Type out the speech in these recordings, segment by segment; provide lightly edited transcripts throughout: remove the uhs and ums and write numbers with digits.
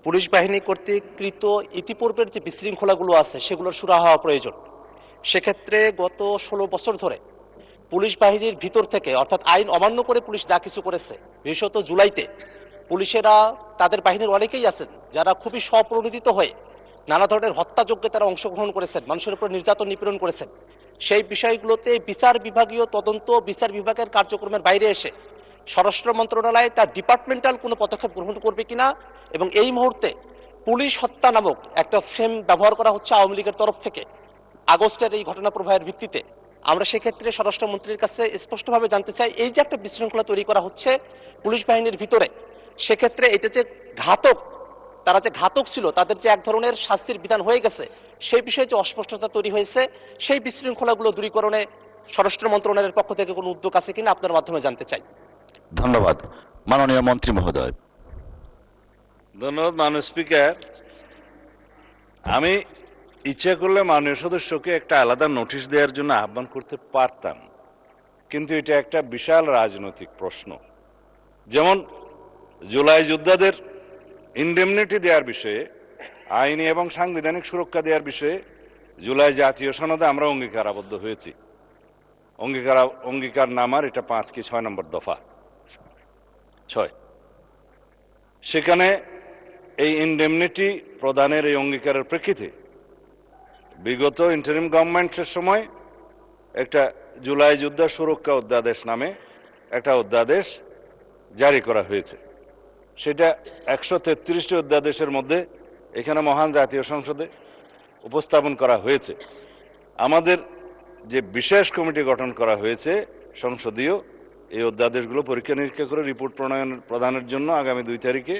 Police বাহিনী কর্তৃক কৃত ইতিপূর্বের যে বিশৃঙ্খলাগুলো আছে সেগুলোর সুরাহা হওয়া প্রয়োজন। সেক্ষেত্রে গত 16 বছর ধরে পুলিশ বাহিনীর ভিতর থেকে, অর্থাৎ আইন অমান্য করে পুলিশ যা কিছু করেছে, বিশেষত জুলাইতে পুলিশেরা, তাদের বাহিনীর অনেকেই আছেন যারা খুবই স্বপ্রণোদিত হয়ে নানা ধরনের হত্যাযজ্ঞে তারা অংশগ্রহণ করেছেন, মানুষের উপর নির্যাতন নিপীড়ন করেছেন। সেই বিষয়গুলোতে বিচার বিভাগীয় তদন্ত, বিচার বিভাগের কার্যক্রমের বাইরে এসে স্বরাষ্ট্র মন্ত্রণালয় তার ডিপার্টমেন্টাল কোনো পদক্ষেপ গ্রহণ করবে কিনা, এবং এই মুহূর্তে পুলিশ হত্যা নামক একটা ফ্রেম ব্যবহার করা হচ্ছে আওয়ামী লীগের তরফ থেকে আগস্টের এই ঘটনা প্রবাহের ভিত্তিতে। আমরা সেক্ষেত্রে স্বরাষ্ট্রমন্ত্রীর কাছে স্পষ্টভাবে জানতে চাই, এই যে একটা বিশৃঙ্খলা তৈরি করা হচ্ছে পুলিশ বাহিনীর ভিতরে, সেক্ষেত্রে এটা যে ঘাতক, তারা যে ঘাতক ছিল, তাদের যে এক ধরনের শাস্তির বিধান হয়ে গেছে, সেই বিষয়ে যে অস্পষ্টতা তৈরি হয়েছে, সেই বিশৃঙ্খলাগুলো দূরীকরণে স্বরাষ্ট্র মন্ত্রণালয়ের পক্ষ থেকে কোনো উদ্যোগ আছে কিনা আপনার মাধ্যমে জানতে চাই। ধন্যবাদ। মাননীয় মন্ত্রী মহোদয়। ধন্যবাদ মাননীয় স্পিকার। আমি ইচ্ছা করলে মাননীয় সদস্যকে একটা আলাদা নোটিশ দেওয়ার জন্য আহ্বান করতে পারতাম, কিন্তু এটা একটা বিশাল রাজনৈতিক প্রশ্ন। যেমন জুলাই যোদ্ধাদের ইনডেমনিটি দেওয়ার বিষয়ে, আইনি এবং সাংবিধানিক সুরক্ষা দেওয়ার বিষয়ে জুলাই জাতীয় সনদে আমরা অঙ্গীকারাবদ্ধ হয়েছি। অঙ্গীকার নামার এটা 5 কি 6 নম্বর দফা 6। সেখানে এই ইনডেমনিটি প্রদানের এই অঙ্গীকারের প্রেক্ষিতে বিগত ইন্টারিম গভর্নমেন্টের সময় একটা জুলাই যোদ্ধা সুরক্ষা অধ্যাদেশ নামে একটা অধ্যাদেশ জারি করা হয়েছে। সেটা 133টি অধ্যাদেশের মধ্যে এখানে মহান জাতীয় সংসদে উপস্থাপন করা হয়েছে। আমাদের যে বিশেষ কমিটি গঠন করা হয়েছে সংসদীয়, এই অধ্যাদেশগুলো পরীক্ষা নিরীক্ষা করে রিপোর্ট প্রদানের জন্য আগামী 2 তারিখে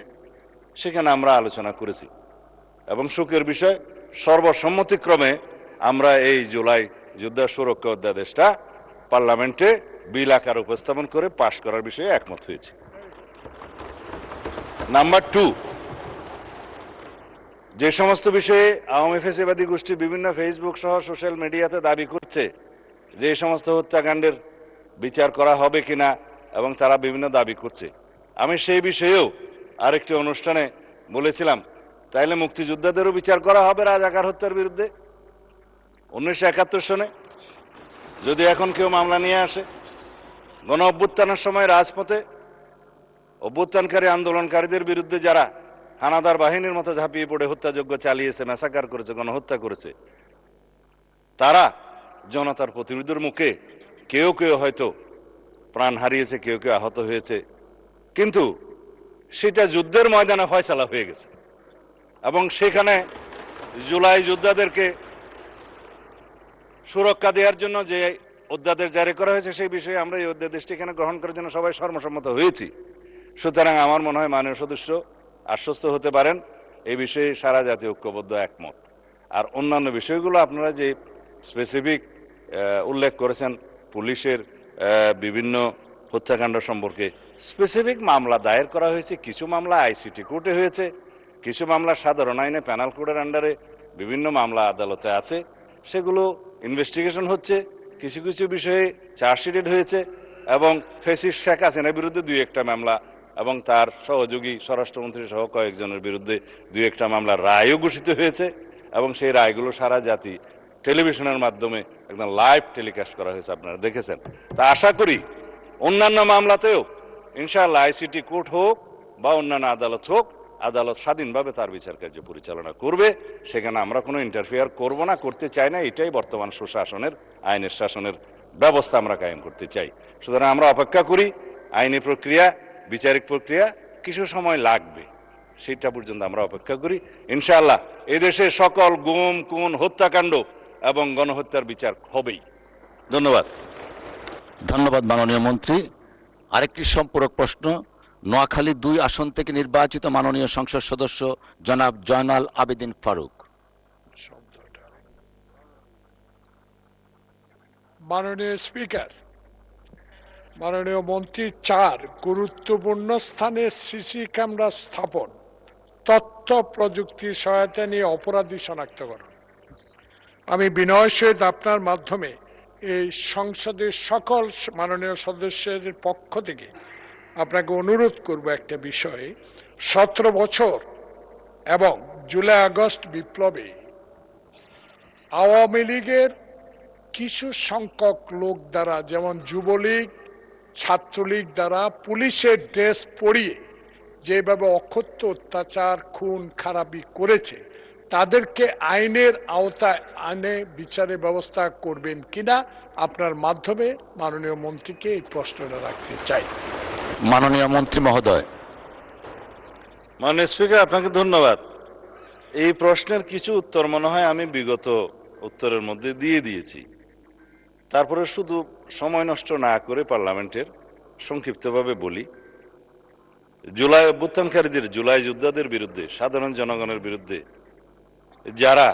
সেখানে আমরা আলোচনা করেছি, এবং সুখের বিষয় সর্বসম্মতিক্রমে আমরা এই জুলাই যোদ্ধা সুরক্ষা অধ্যাদেশটা পার্লামেন্টে বিল আকারে উপস্থাপন করে পাশ করার বিষয়ে একমত হয়েছে। নাম্বার 2, যে সমস্ত বিষয়ে আওয়ামী ফ্যাসিবাদী গোষ্ঠী বিভিন্ন ফেসবুক সহ সোশ্যাল মিডিয়াতে দাবি করছে যে এই সমস্ত হত্যাকাণ্ডের বিচার করা হবে কিনা, এবং তারা বিভিন্ন দাবি করছে, আমি সেই বিষয়েও আরেকটি অনুষ্ঠানে বলেছিলাম, তাইলে মুক্তিযোদ্ধাদেরও বিচার করা হবে রাজাকার হত্যার বিরুদ্ধে 1971 সনে। যদি এখন কেউ মামলা নিয়ে আসে, গণ অভ্যুত্থানের সময় রাজপথে অভ্যুত্থানকারী আন্দোলনকারীদের বিরুদ্ধে যারা হানাদার বাহিনীর মতো ঝাঁপিয়ে পড়ে হত্যাযজ্ঞ চালিয়েছে, ম্যাসাকার করেছে, গণহত্যা করেছে, তারা জনতার প্রতিরোধের মুখে কেউ কেউ হয়তো প্রাণ হারিয়েছে, কেউ কেউ আহত হয়েছে, কিন্তু সেটা যুদ্ধের ময়দানে ফয়সালা হয়ে গেছে। এবং সেখানে জুলাই যোদ্ধাদেরকে সুরক্ষা দেওয়ার জন্য যে অধ্যাদেশ জারি করা হয়েছে, সেই বিষয়ে আমরা এই অধ্যাদেশটি এখানে গ্রহণ করার জন্য সবাই সর্বসম্মত হয়েছি। সুতরাং আমার মনে হয় মাননীয় সদস্য আশ্বস্ত হতে পারেন, এই বিষয়ে সারা জাতীয় ঐক্যবদ্ধ একমত। আর অন্যান্য বিষয়গুলো আপনারা যে স্পেসিফিক উল্লেখ করেছেন, পুলিশের বিভিন্ন হত্যাকাণ্ড সম্পর্কে স্পেসিফিক মামলা দায়ের করা হয়েছে, কিছু মামলা আইসিটি কোর্টে হয়েছে, কিছু মামলা সাধারণ আইনে প্যানাল কোডের আন্ডারে বিভিন্ন মামলা আদালতে আছে, সেগুলো ইনভেস্টিগেশন হচ্ছে। কিছু কিছু বিষয়ে চার্জশিটেড হয়েছে, এবং ফেসিস শেখ হাসিনার বিরুদ্ধে 2-1টা মামলা এবং তার সহযোগী স্বরাষ্ট্রমন্ত্রী সহ কয়েকজনের বিরুদ্ধে 2-1টা মামলা রায়ও ঘোষিত হয়েছে, এবং সেই রায়গুলো সারা জাতি টেলিভিশনের মাধ্যমে একদম লাইভ টেলিকাস্ট করা হয়েছে, আপনারা দেখেছেন। তা আশা করি অন্যান্য মামলাতেও ইনশাআল্লাহ আইসিটি কোর্ট হোক বা অন্যান্য আদালত হোক, আদালত স্বাধীনভাবে তার বিচার কার্য পরিচালনা করবে। সেখানে আমরা কোনো ইন্টারফেয়ার করব না, করতে চাই না। এটাই বর্তমান সুশাসনের, আইনের শাসনের ব্যবস্থা আমরা কায়েম করতে চাই। সুতরাং আমরা অপেক্ষা করি। আইনি প্রক্রিয়া, বিচারিক প্রক্রিয়া কিছু সময় লাগবে, সেটা পর্যন্ত আমরা অপেক্ষা করি। ইনশাআল্লাহ এদেশে সকল গুম, খুন, হত্যাকাণ্ড এবং গণহত্যার বিচার হবেই। ধন্যবাদ। ধন্যবাদ মাননীয় মন্ত্রী। আরেকটি সম্পূরক প্রশ্ন, নোয়াখালী 2 আসন থেকে নির্বাচিত মাননীয় সংসদ সদস্য জনাব জয়নাল আবেদিন ফারুক। মাননীয় স্পিকার, মাননীয় মন্ত্রী, 4 গুরুত্বপূর্ণ স্থানে সিসি ক্যামেরা স্থাপন, তথ্য প্রযুক্তির সহায়তা নিয়ে অপরাধী শনাক্তকরণ। আমি বিনয়ের সহিত আপনার মাধ্যমে এই সংসদের সকল মাননীয় সদস্যের পক্ষ থেকে আপনাকে অনুরোধ করব একটা বিষয়ে। 17 বছর এবং জুলাই আগস্ট বিপ্লবে আওয়ামী লীগের কিছু সংখ্যক লোক দ্বারা, যেমন যুবলীগ, ছাত্রলীগ দ্বারা পুলিশের ড্রেস পরিয়ে যেভাবে অকথ্য অত্যাচার, খুন খারাপি করেছে, তাদেরকে আইনের আওতায় আনে বিচারের ব্যবস্থা করবেন কিনা আপনার মাধ্যমে মাননীয় মন্ত্রীকে এই প্রশ্নটা রাখতে চাই। মাননীয় মন্ত্রী মহোদয়। মাননীয় স্পিকার, আপনাকে ধন্যবাদ। এই প্রশ্নের কিছু উত্তর মনে হয় আমি বিগত উত্তরের মধ্যে দিয়ে দিয়েছি। তারপরে শুধু সময় নষ্ট না করে পার্লামেন্টের সংক্ষিপ্তভাবে বলি, জুলাই অভ্যুত্থানকারীদের, জুলাই যোদ্ধাদের বিরুদ্ধে, সাধারণ জনগণের বিরুদ্ধে যারা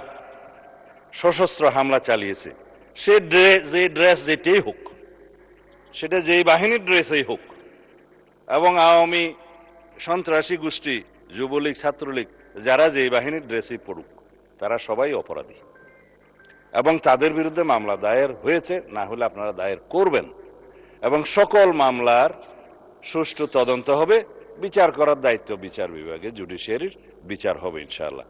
সশস্ত্র হামলা চালিয়েছে, যে ড্রেস যেটাই হোক, সেটা যেই বাহিনীর ড্রেসই হোক, এবং আওয়ামী সন্ত্রাসী গোষ্ঠী, যুবলীগ, ছাত্রলীগ, যারা যেই বাহিনীর ড্রেসই পড়ুক, তারা সবাই অপরাধী এবং তাদের বিরুদ্ধে মামলা দায়ের হয়েছে, না হলে আপনারা দায়ের করবেন এবং সকল মামলার সুষ্ঠু তদন্ত হবে। বিচার করার দায়িত্ব বিচার বিভাগে, জুডিশিয়ারির, বিচার হবে ইনশাআল্লাহ।